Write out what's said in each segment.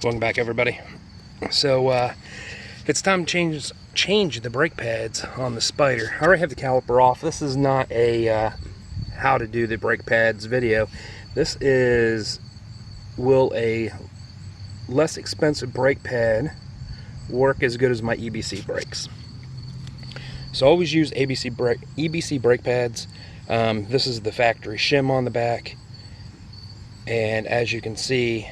Welcome back, everybody. So it's time to change the brake pads on the Spyder. I already have the caliper off. This is not a how to do the brake pads video. This is, will a less expensive brake pad work as good as my EBC brakes? So I always use EBC brake pads. This is the factory shim on the back, and as you can see,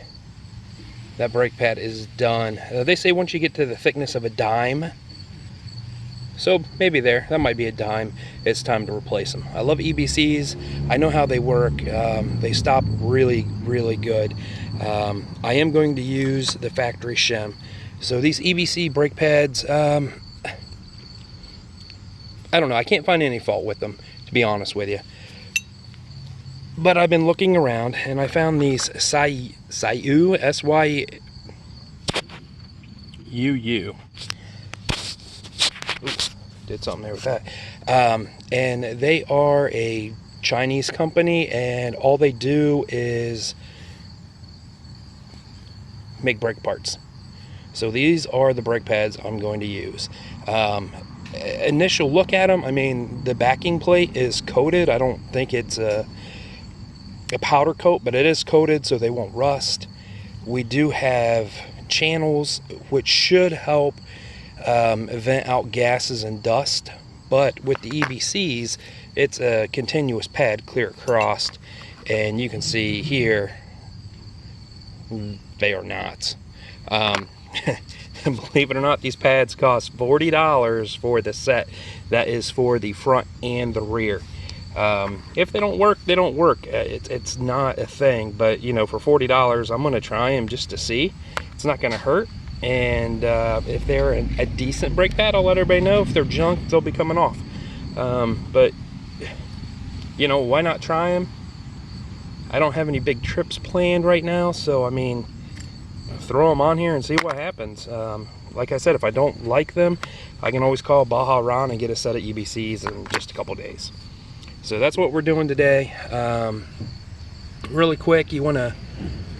that brake pad is done. They say once you get to the thickness of a dime, so maybe that might be a dime, it's time to replace them. I love EBCs. I know how they work. They stop really good. I am going to use the factory shim. So these EBC brake pads, I don't know, I can't find any fault with them, to be honest with you. But I've been looking around and I found these Syuu, S-Y-U-U. Did something there with that. And they are a Chinese company, and all they do is make brake parts. So these are the brake pads I'm going to use. Initial look at them, I mean, the backing plate is coated. I don't think it's a powder coat, but it is coated so they won't rust. We do have channels which should help vent out gases and dust, but with the EBCs it's a continuous pad clear across, and you can see here they are not. Believe it or not, these pads cost $40 for the set. That is for the front and the rear. If they don't work, they don't work. It's not a thing, but you know, for $40 I'm gonna try them just to see. It's not gonna hurt, and if they're a decent brake pad, I'll let everybody know. If they're junk, they'll be coming off. But you know, why not try them? I don't have any big trips planned right now, so I mean, throw them on here and see what happens. Like I said, if I don't like them, I can always call Baja Ron and get a set of EBCs in just a couple days. So that's what we're doing today. Really quick, you want to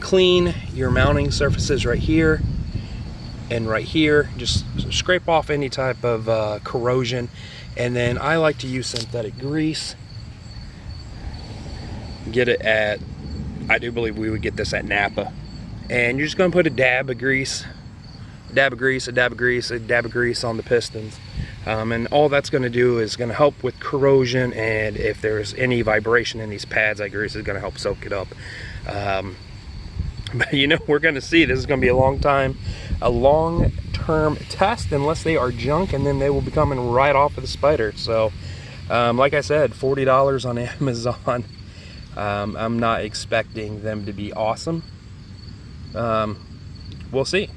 clean your mounting surfaces right here and right here. Just scrape off any type of corrosion, and then I like to use synthetic grease. Get it at, I do believe we would get this at Napa, and you're just going to put a dab of grease, a dab of grease, a dab of grease, a dab of grease on the pistons. And all that's going to do is going to help with corrosion, and if there's any vibration in these pads, that grease is going to help soak it up. But you know, we're going to see. This is going to be a long-term test, unless they are junk, and then they will be coming right off of the Spyder. So like I said, $40 on Amazon. I'm not expecting them to be awesome. We'll see.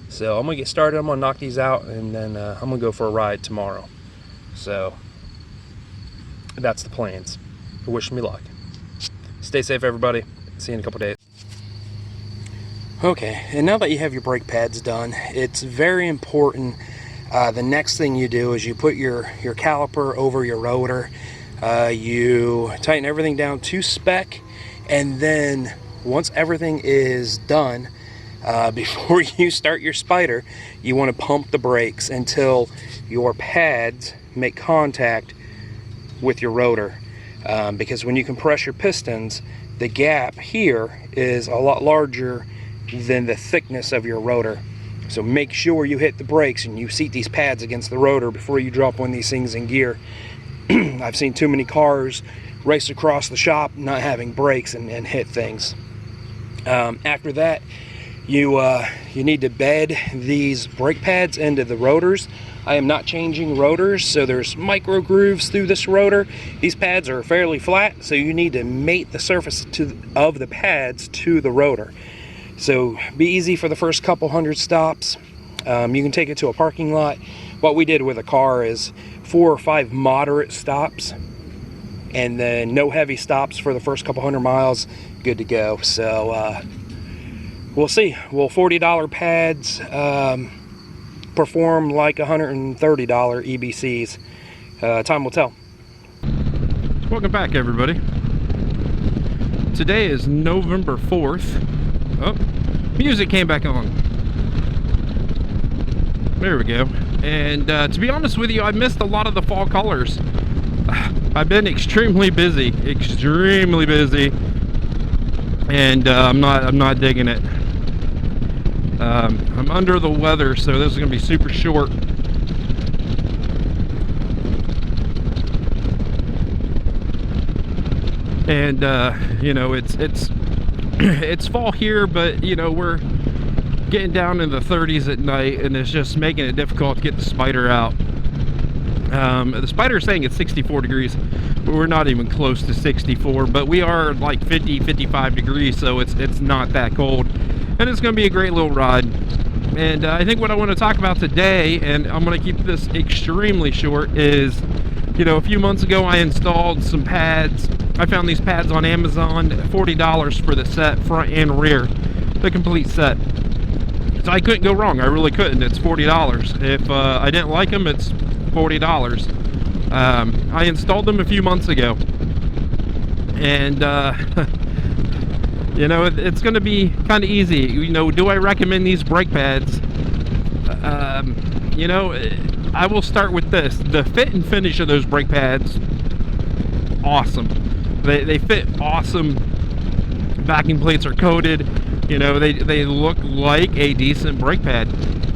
So I'm gonna get started. I'm gonna knock these out, and then I'm gonna go for a ride tomorrow. So that's the plans. Wish me luck. Stay safe, everybody. See you in a couple days. Okay, and now that you have your brake pads done, it's very important. The next thing you do is you put your caliper over your rotor. You tighten everything down to spec, and then once everything is done, before you start your Spyder, you want to pump the brakes until your pads make contact with your rotor, because when you compress your pistons, the gap here is a lot larger than the thickness of your rotor. So make sure you hit the brakes and you seat these pads against the rotor before you drop one of these things in gear. I've seen too many cars race across the shop not having brakes and hit things. After that, you need to bed these brake pads into the rotors. I am not changing rotors, so there's micro grooves through this rotor. These pads are fairly flat, so you need to mate the surface of the pads to the rotor. So be easy for the first couple hundred stops. You can take it to a parking lot. What we did with a car is 4 or 5 moderate stops, and then no heavy stops for the first couple hundred miles. Good to go. So we'll see. Will $40 pads perform like $130 EBCs? Time will tell. Welcome back, everybody. Today is November 4th. Oh, music came back on. There we go. And to be honest with you, I missed a lot of the fall colors. I've been extremely busy, and I'm not digging it. I'm under the weather, so this is gonna be super short. And you know, it's fall here, but you know, we're getting down in the 30s at night, and it's just making it difficult to get the Spyder out. The Spyder is saying it's 64 degrees, but we're not even close to 64, but we are like 50-55 degrees, so it's not that cold, and it's going to be a great little ride. And I think what I want to talk about today, and I'm going to keep this extremely short, is, you know, a few months ago I installed some pads. I found these pads on Amazon, $40 for the set, front and rear, the complete set. So I couldn't go wrong. I really couldn't. It's $40. If I didn't like them, it's $40. I installed them a few months ago, and you know, it's going to be kind of easy. You know, do I recommend these brake pads? You know, I will start with this: the fit and finish of those brake pads, awesome. They fit awesome. Backing plates are coated. You know, they look like a decent brake pad.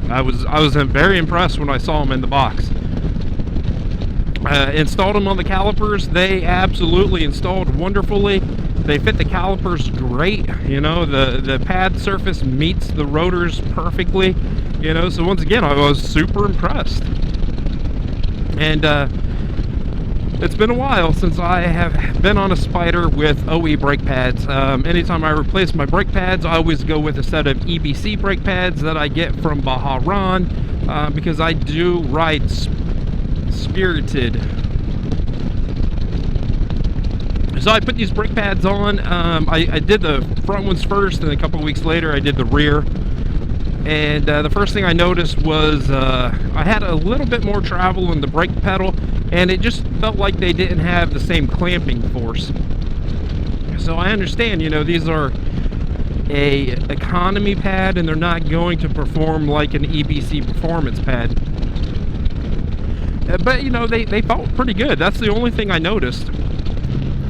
I was very impressed when I saw them in the box. Installed them on the calipers. They absolutely installed wonderfully. They fit the calipers great. You know, the pad surface meets the rotors perfectly. You know, so once again, I was super impressed. And it's been a while since I have been on a Spyder with OE brake pads. Anytime I replace my brake pads, I always go with a set of EBC brake pads that I get from Bahrain, because I do ride Spirited. So I put these brake pads on. I did the front ones first, and a couple weeks later I did the rear. And the first thing I noticed was I had a little bit more travel in the brake pedal, and it just felt like they didn't have the same clamping force. So I understand, you know, these are a economy pad, and they're not going to perform like an EBC performance pad. But, you know, they felt pretty good. That's the only thing I noticed.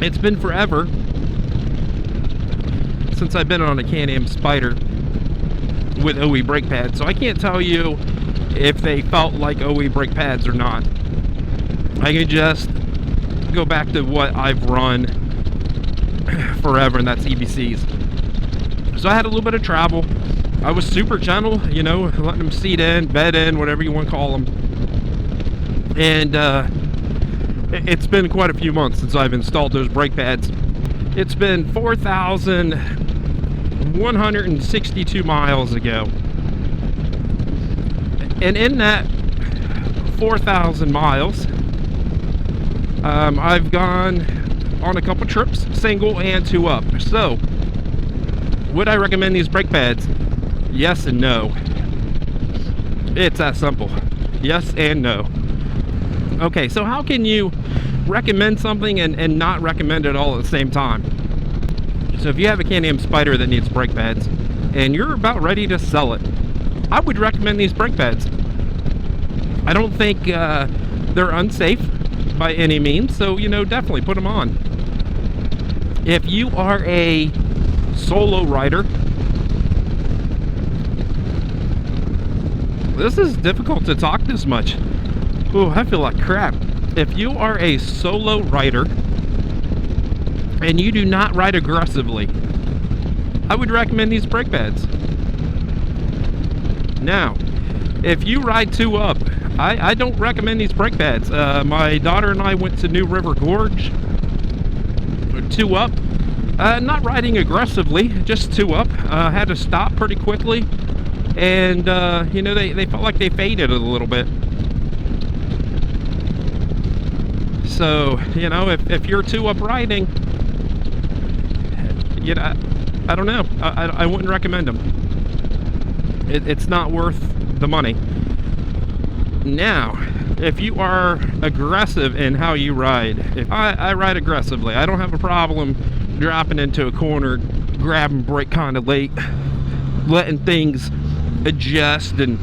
It's been forever since I've been on a Can-Am Spyder with OE brake pads, so I can't tell you if they felt like OE brake pads or not. I can just go back to what I've run forever, and that's EBCs. So I had a little bit of travel. I was super gentle, you know, letting them seat in, bed in, whatever you want to call them. And it's been quite a few months since I've installed those brake pads. It's been 4,162 miles ago. And in that 4,000 miles, I've gone on a couple trips, single and two up. So, would I recommend these brake pads? Yes and no. It's that simple. Yes and no. Okay, so how can you recommend something and not recommend it all at the same time? So if you have a Can-Am Spyder that needs brake pads and you're about ready to sell it, I would recommend these brake pads. I don't think they're unsafe by any means, so, you know, definitely put them on. If you are a solo rider, this is difficult to talk this much. Ooh, I feel like crap. If you are a solo rider and you do not ride aggressively, I would recommend these brake pads. Now, if you ride two up, I don't recommend these brake pads. My daughter and I went to New River Gorge, two up, not riding aggressively, just two up. Had to stop pretty quickly, and you know, they felt like they faded a little bit. So, you know, if you're two up riding, you know, I don't know. I wouldn't recommend them. It's not worth the money. Now, if you are aggressive in how you ride, if I ride aggressively, I don't have a problem dropping into a corner, grabbing brake kind of late, letting things adjust and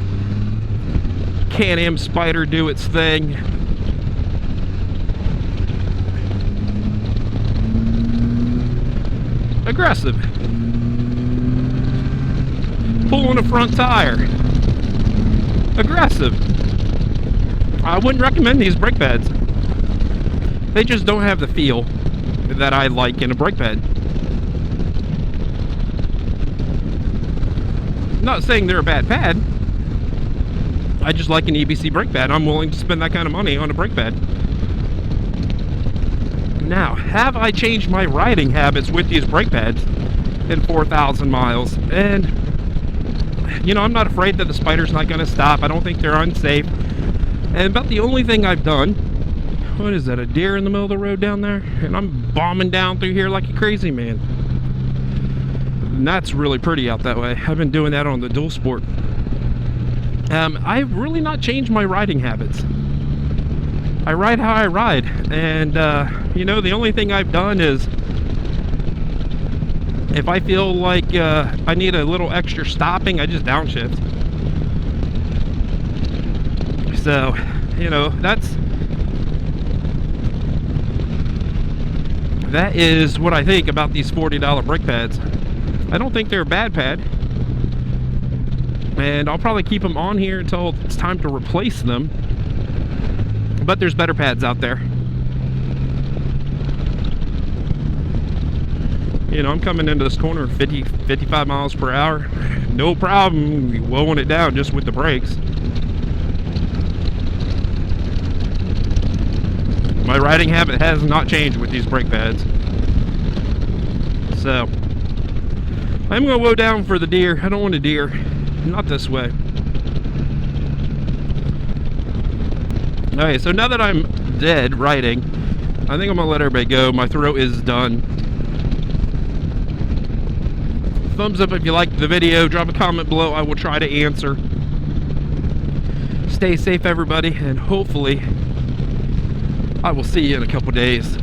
Can-Am Spyder do its thing. Aggressive. Pulling a front tire. Aggressive. I wouldn't recommend these brake pads. They just don't have the feel that I like in a brake pad. Not saying they're a bad pad. I just like an EBC brake pad. I'm willing to spend that kind of money on a brake pad. Now, have I changed my riding habits with these brake pads in 4,000 miles? And, you know, I'm not afraid that the Spyder's not going to stop. I don't think they're unsafe. And about the only thing I've done, what is that, a deer in the middle of the road down there? And I'm bombing down through here like a crazy man. And that's really pretty out that way. I've been doing that on the dual sport. I've really not changed my riding habits. I ride how I ride, and you know, the only thing I've done is if I feel like I need a little extra stopping, I just downshift. So, you know, that is what I think about these $40 brake pads. I don't think they're a bad pad, and I'll probably keep them on here until it's time to replace them. But there's better pads out there. You know, I'm coming into this corner 50, 55 miles per hour. No problem blowing it down just with the brakes. My riding habit has not changed with these brake pads. So, I'm going to go down for the deer. I don't want a deer. Not this way. Alright, so now that I'm dead riding, I think I'm going to let everybody go. My throat is done. Thumbs up if you liked the video. Drop a comment below. I will try to answer. Stay safe, everybody, and hopefully I will see you in a couple days.